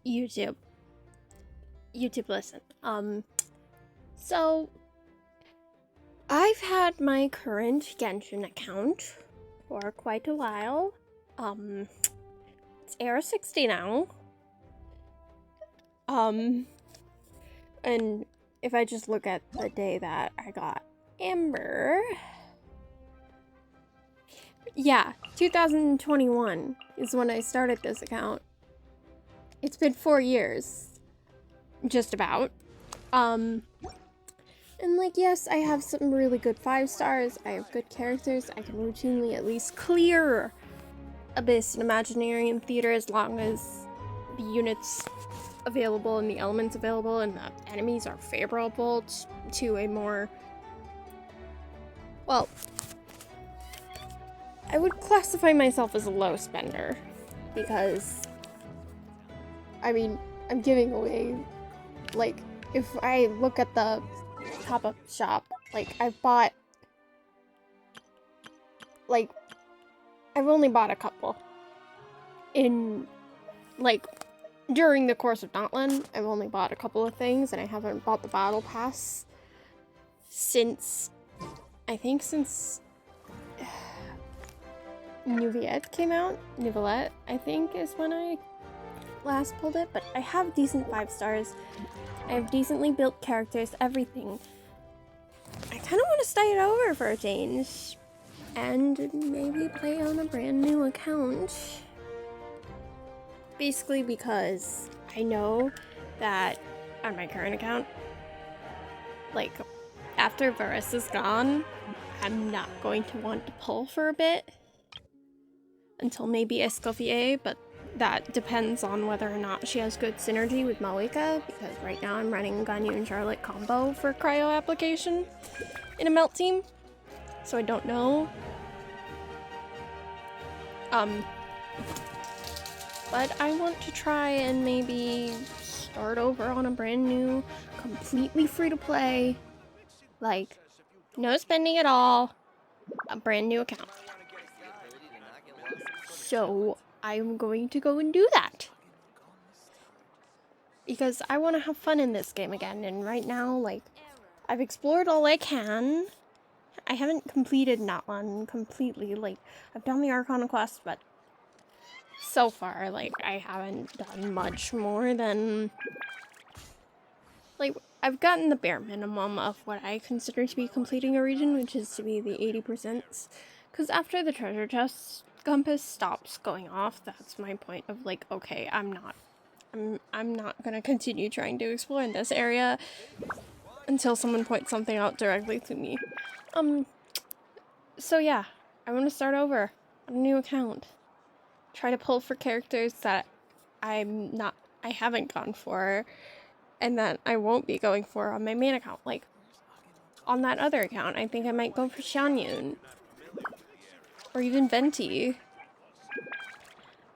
YouTube. Listen. So I've had my current Genshin account for quite a while. It's Era 60 now. And if I just look at the day that I got Amber, yeah, 2021 is when I started this account. It's been 4 years, just about. And like, yes, I have some really good 5 stars. I have good characters. I can routinely at least clear Abyss and Imaginarium Theater as long as the units available and the elements available and the enemies are favorable to a more, well, I would classify myself as a low spender because, I mean, I'm giving away, like, if I look at the pop-up shop, like, I've only bought a couple in, like, during the course of Notland. I've only bought a couple of things, and I haven't bought the battle pass since, I think since Nouvillette came out. Nouvillette, I think, is when I last pulled it, but I have decent 5 stars. I have decently built characters, everything. I kind of want to start over for a change and maybe play on a brand new account. Basically because I know that on my current account, like, after Varissa's gone, I'm not going to want to pull for a bit until maybe Escoffier, but that depends on whether or not she has good synergy with Malika, because right now I'm running Ganyu and Charlotte combo for cryo application in a melt team, so I don't know. But I want to try and maybe start over on a brand new, completely free-to-play, like, no spending at all, a brand new account. So I'm going to go and do that. Because I want to have fun in this game again, and right now, like, I've explored all I can. I haven't completed Notland completely, like, I've done the Arcana quest, but so far, like, I haven't done much more than, like, I've gotten the bare minimum of what I consider to be completing a region, which is to be the 80%. Because after the treasure chest compass stops going off, that's my point of, like, okay, I'm not gonna continue trying to explore in this area until someone points something out directly to me. So yeah, I want to start over on a new account. Try to pull for characters that I haven't gone for, and that I won't be going for on my main account. Like, on that other account, I think I might go for Xianyun. Or even Venti.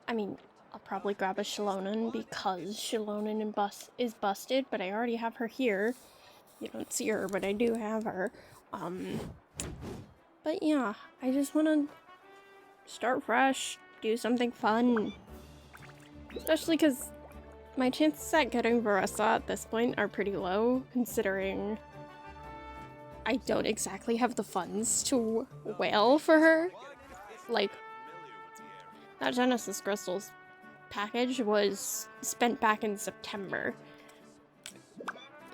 I mean, I'll probably grab a Shilonen because Shilonen is busted, but I already have her here. You don't see her, but I do have her. But yeah, I just want to start fresh, do something fun. Especially because my chances at getting Varessa at this point are pretty low, considering I don't exactly have the funds to whale for her. Like, that Genesis Crystals package was spent back in September.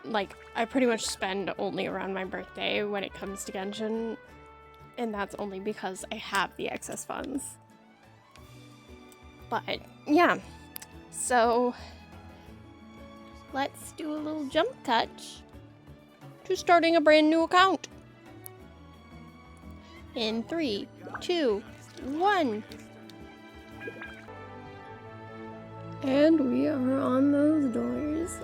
Like, I pretty much spend only around my birthday when it comes to Genshin, and that's only because I have the excess funds. But, yeah. So, let's do a little jump cut to starting a brand new account. In 3, 2, 1. And we are on those doors.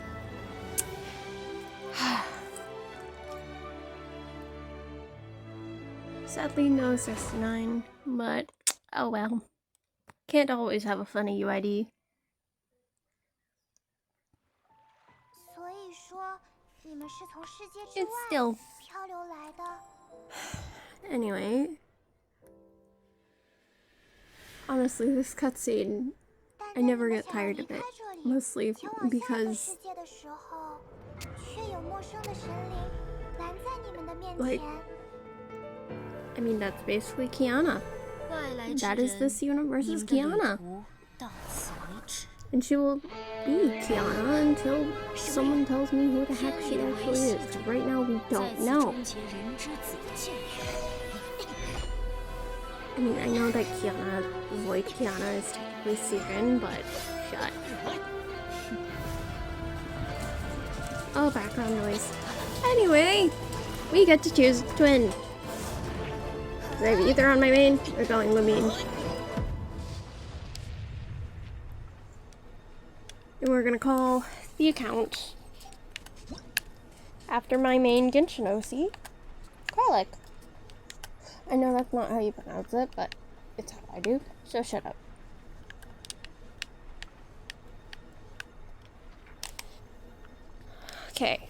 Sadly, no 69, but oh well. Can't always have a funny UID. It's still. Anyway. Honestly, this cutscene, I never get tired of it. mostly because, like, I mean, that's basically Kiana. That is this universe's Kiana. And she will be Kiana until someone tells me who the heck she actually is. Because right now we don't know. I mean, I know that Kiana, Void Kiana, is technically Siren, but shut. Oh, background noise. Anyway, we get to choose twin. So I have either on my main or going Lumine. And we're gonna call the account after my main Genshin OC, Garlic. I know that's not how you pronounce it, but it's how I do, so shut up. Okay,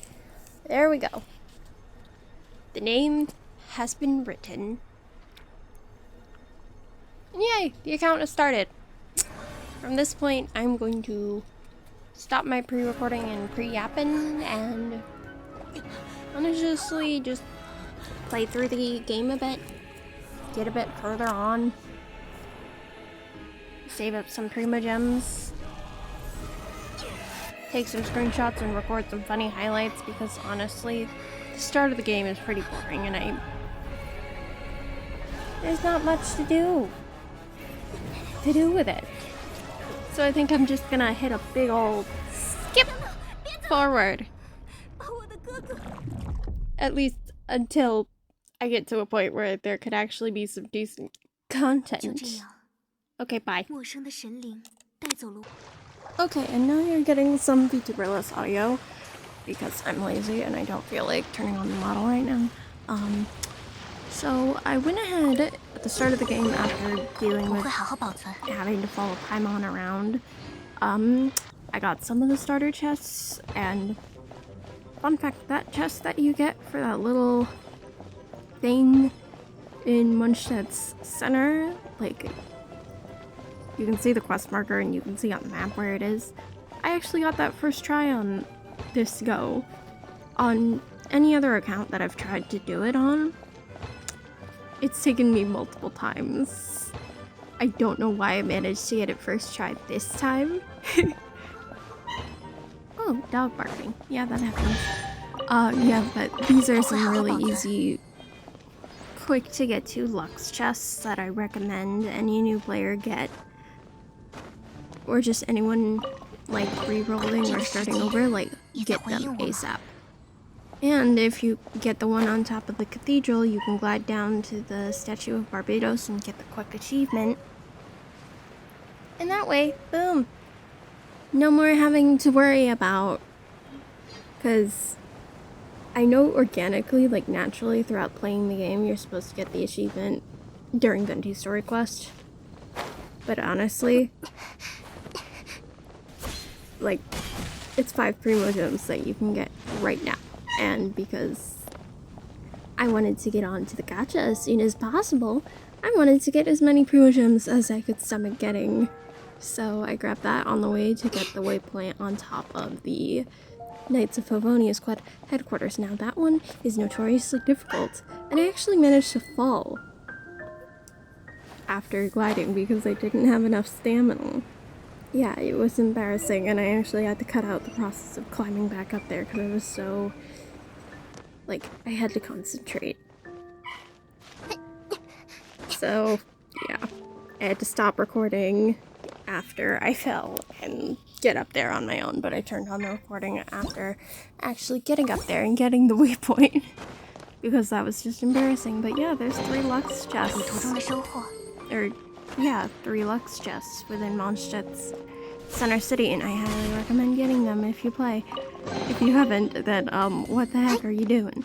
there we go. The name has been written. And yay, the account has started. From this point, I'm going to stop my pre-recording and pre-yapping and honestly just play through the game a bit, get a bit further on, save up some Primo Gems, take some screenshots and record some funny highlights because honestly, the start of the game is pretty boring and there's not much to do with it. So I think I'm just gonna hit a big old skip forward. At least until I get to a point where there could actually be some decent content. Okay, bye. Okay, and now you're getting some VTuber-less audio because I'm lazy and I don't feel like turning on the model right now. So I went ahead at the start of the game after dealing with having to follow Paimon around. I got some of the starter chests, and fun fact, that chest that you get for that little thing in Mundstedt's center, like, you can see the quest marker and you can see on the map where it is. I actually got that first try on this go. On any other account that I've tried to do it on, it's taken me multiple times. I don't know why I managed to get it first try this time. Oh, dog barking. Yeah, that happens. Yeah, but these are some really easy, quick to get to Lux chests that I recommend any new player get. Or just anyone, like, re-rolling or starting over, like, get them ASAP. And if you get the one on top of the cathedral, you can glide down to the Statue of Barbados and get the quick achievement. And that way, boom! No more having to worry about... Because I know organically, like naturally throughout playing the game, you're supposed to get the achievement during Venti's story quest. But honestly, like, it's 5 Primo Gems that you can get right now. And because I wanted to get onto the gacha as soon as possible, I wanted to get as many Primo Gems as I could stomach getting. So I grabbed that on the way to get the waypoint on top of the Knights of Favonia's quad headquarters. Now that one is notoriously difficult, and I actually managed to fall after gliding because I didn't have enough stamina. Yeah, it was embarrassing, and I actually had to cut out the process of climbing back up there because I was so... like, I had to concentrate. So, yeah. I had to stop recording after I fell and get up there on my own, but I turned on the recording after actually getting up there and getting the waypoint because that was just embarrassing. But yeah, there's 3 Lux chests. Or, yeah, 3 Lux chests within Mondstedt's Center City, and I highly recommend getting them if you play. If you haven't, then, what the heck are you doing?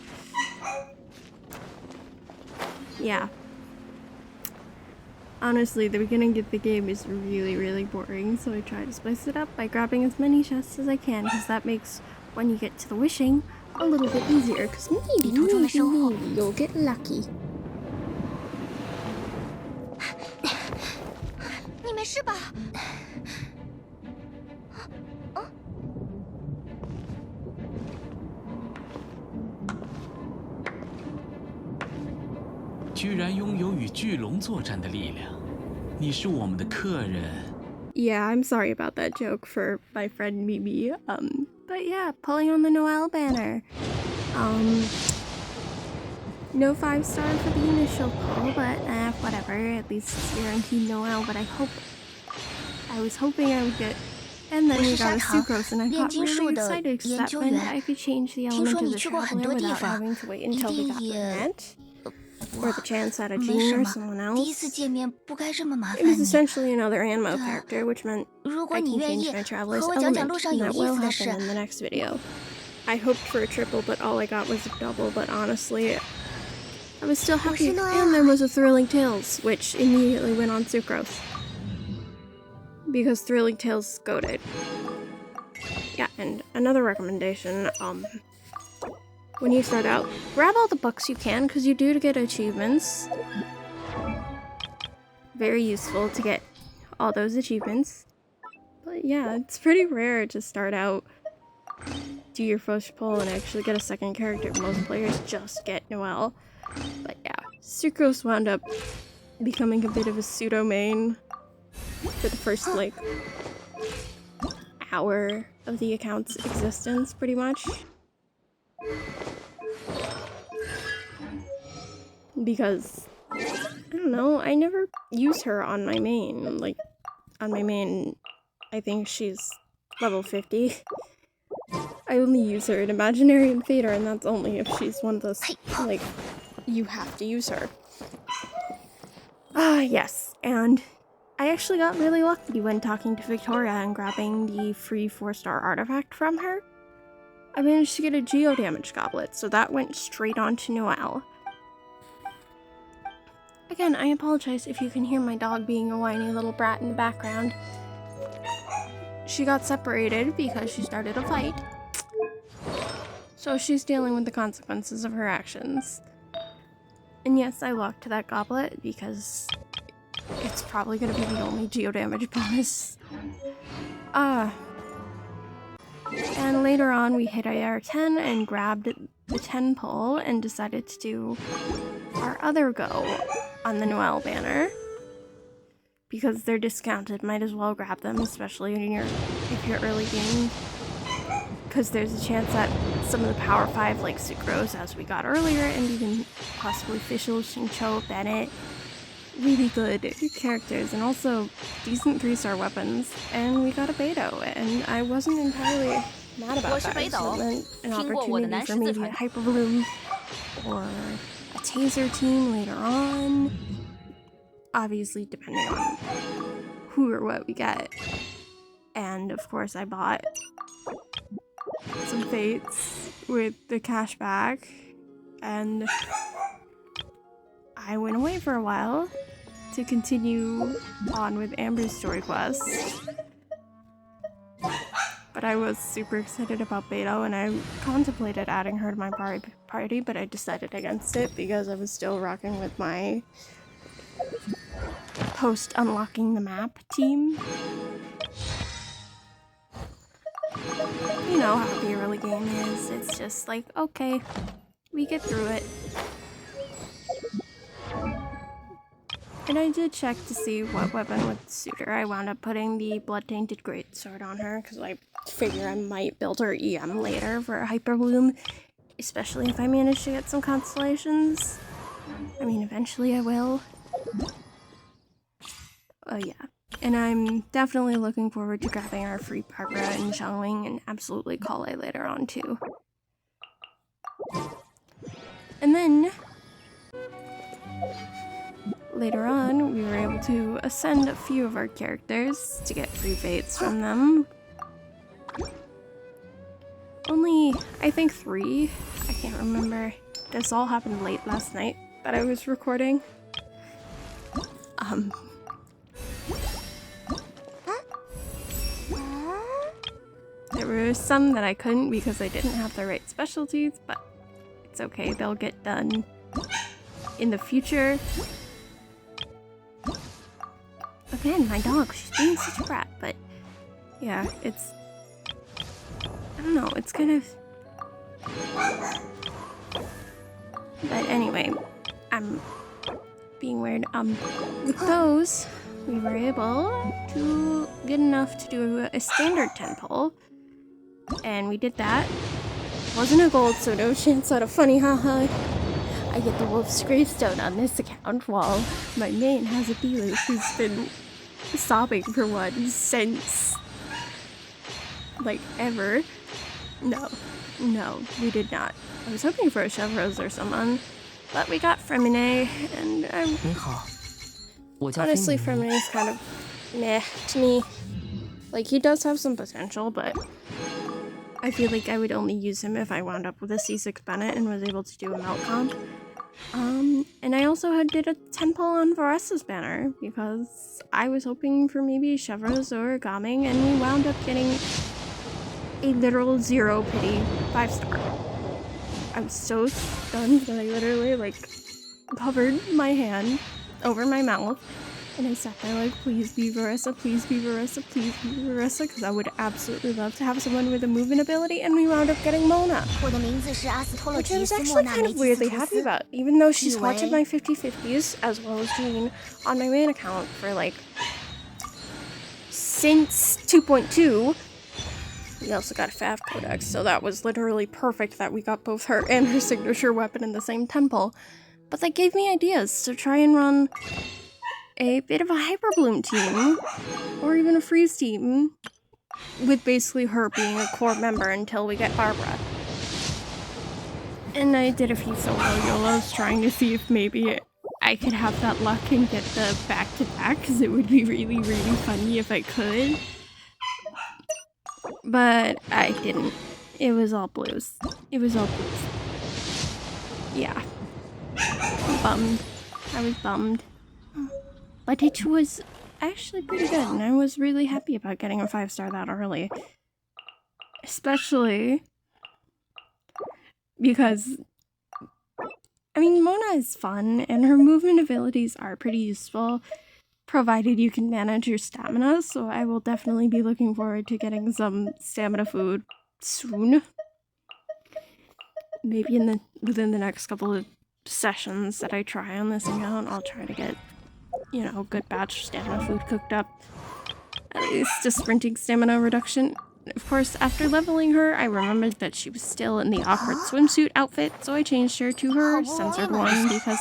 Yeah. Honestly, the beginning of the game is really, really boring, so I try to spice it up by grabbing as many chests as I can, because that makes, when you get to the wishing, a little bit easier, because maybe you'll get lucky. 居然拥有与巨龙作战的力量，你是我们的客人。Yeah, I'm sorry about that joke for my friend Mimi. But yeah, pulling on the Noelle banner. No 5-star for the initial pull, but whatever. At least it's guaranteed Noelle. But I was hoping I would get. And then we got a sucrose, and I got really excited because that meant I could change the element of the traveler without having to wait until we got the event. Or the chance at a Jean or someone else. It was essentially another Anmo character, which meant I can change my traveler's element, and that will happen in the next video. I hoped for a triple, but all I got was a double, but honestly, I was still happy. And there was a Thrilling Tales, which immediately went on Sucrose. Because Thrilling Tales is goated. Yeah, and another recommendation, when you start out, grab all the books you can, because you do get achievements. Very useful to get all those achievements. But yeah, it's pretty rare to start out, do your first pull, and actually get a second character. Most players just get Noelle. But yeah, Sucrose wound up becoming a bit of a pseudo-main for the first, like, hour of the account's existence, pretty much. Because, I don't know, I never use her on my main. Like, on my main, I think she's level 50. I only use her in Imaginary and Fader, and that's only if she's one of those, like, you have to use her. Yes, and I actually got really lucky when talking to Victoria and grabbing the free 4-star artifact from her. I managed to get a Geo Damage Goblet, so that went straight on to Noelle. Again, I apologize if you can hear my dog being a whiny little brat in the background. She got separated because she started a fight. So she's dealing with the consequences of her actions. And yes, I walked to that goblet because it's probably gonna be the only Geo Damage bonus. And later on we hit AR10 and grabbed the 10 pull and decided to do our other go on the Noelle banner. Because they're discounted, might as well grab them, especially if you're early game. Because there's a chance that some of the Power 5 like Sucrose, as we got earlier, and even possibly Fischl, Shincho, Bennett, really good characters, and also decent 3-star weapons. And we got a Beidou, and I wasn't entirely mad about that. So it meant an opportunity for maybe a Hyper Bloom or a Taser team later on. Obviously, depending on who or what we get. And of course, I bought some Fates with the cash back, and I went away for a while to continue on with Amber's story quest. But I was super excited about Beidou, and I contemplated adding her to my party, but I decided against it because I was still rocking with my post-unlocking the map team. You know how the early game is. It's just like, okay, we get through it. And I did check to see what weapon would suit her. I wound up putting the Blood-Tainted Greatsword on her because I figure I might build her EM later for a Hyper Bloom, especially if I manage to get some constellations. I mean, eventually I will. Yeah. And I'm definitely looking forward to grabbing our free Barbara and Xiangling and absolutely Kale later on too. And then later on, we were able to ascend a few of our characters to get free fates from them. Only, I think 3. I can't remember. This all happened late last night that I was recording. There were some that I couldn't because I didn't have the right specialties, but it's okay, they'll get done in the future. Again, my dog, she's being such a brat, but yeah, it's, I don't know, it's kind of, but anyway, I'm being weird. With those, we were able to get enough to do a standard 10 pull. And we did that. Wasn't a gold, so no chance at a funny haha. I get the Wolf's Gravestone on this account while my main has a dealer who's been sobbing for one since, like, ever. No, we did not. I was hoping for a Chevreuse or someone, but we got Fremine, and honestly, Fremine's kind of meh to me. Like, he does have some potential, but I feel like I would only use him if I wound up with a C6 Bennett and was able to do a melt comp. And I also did a 10 pull on Varessa's banner because I was hoping for maybe Chevreuse or Gaming, and we wound up getting a literal 0 pity 5-star. I was so stunned that I literally, like, covered my hand over my mouth, and I sat there like, please be Varessa, please be Varessa, please be Varessa, because I would absolutely love to have someone with a movement ability, and we wound up getting Mona, which I was actually kind of weirdly happy about, even though she's haunted my 50/50s, as well as Jean, on my main account for, like, since 2.2. We also got a Fav Codex, so that was literally perfect that we got both her and her signature weapon in the same temple. But that gave me ideas to try and run a bit of a Hyper Bloom team, or even a Freeze team, with basically her being a core member until we get Barbara. And I did a few solo YOLOs trying to see if maybe I could have that luck and get the back-to-back, because it would be really, really funny if I could. But I didn't. It was all blues. Yeah. Bummed. I was bummed. But it was actually pretty good, and I was really happy about getting a 5-star that early. Especially because, I mean, Mona is fun, and her movement abilities are pretty useful, provided you can manage your stamina, so I will definitely be looking forward to getting some stamina food soon. Maybe within the next couple of sessions that I try on this account, I'll try to get, you know, a good batch of stamina food cooked up. At least a sprinting stamina reduction. Of course, after leveling her, I remembered that she was still in the awkward swimsuit outfit, so I changed her to her censored one because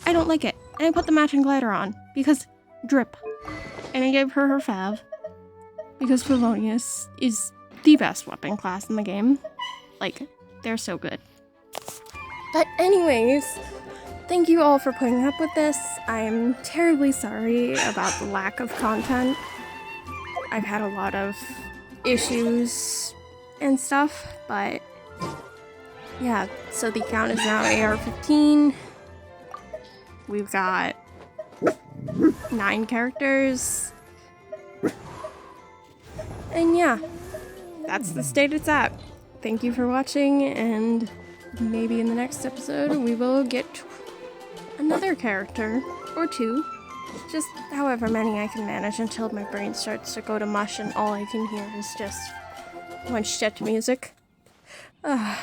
I don't like it. And I put the matching glider on because drip. And I gave her her Fav because Favonius is the best weapon class in the game. Like, they're so good. But anyways, thank you all for putting up with this. I'm terribly sorry about the lack of content. I've had a lot of issues and stuff, but yeah, so the account is now AR-15. We've got 9 characters. And yeah, that's the state it's at. Thank you for watching, and maybe in the next episode we will get another character or 2. Just however many I can manage until my brain starts to go to mush and all I can hear is just one shit music. Bye.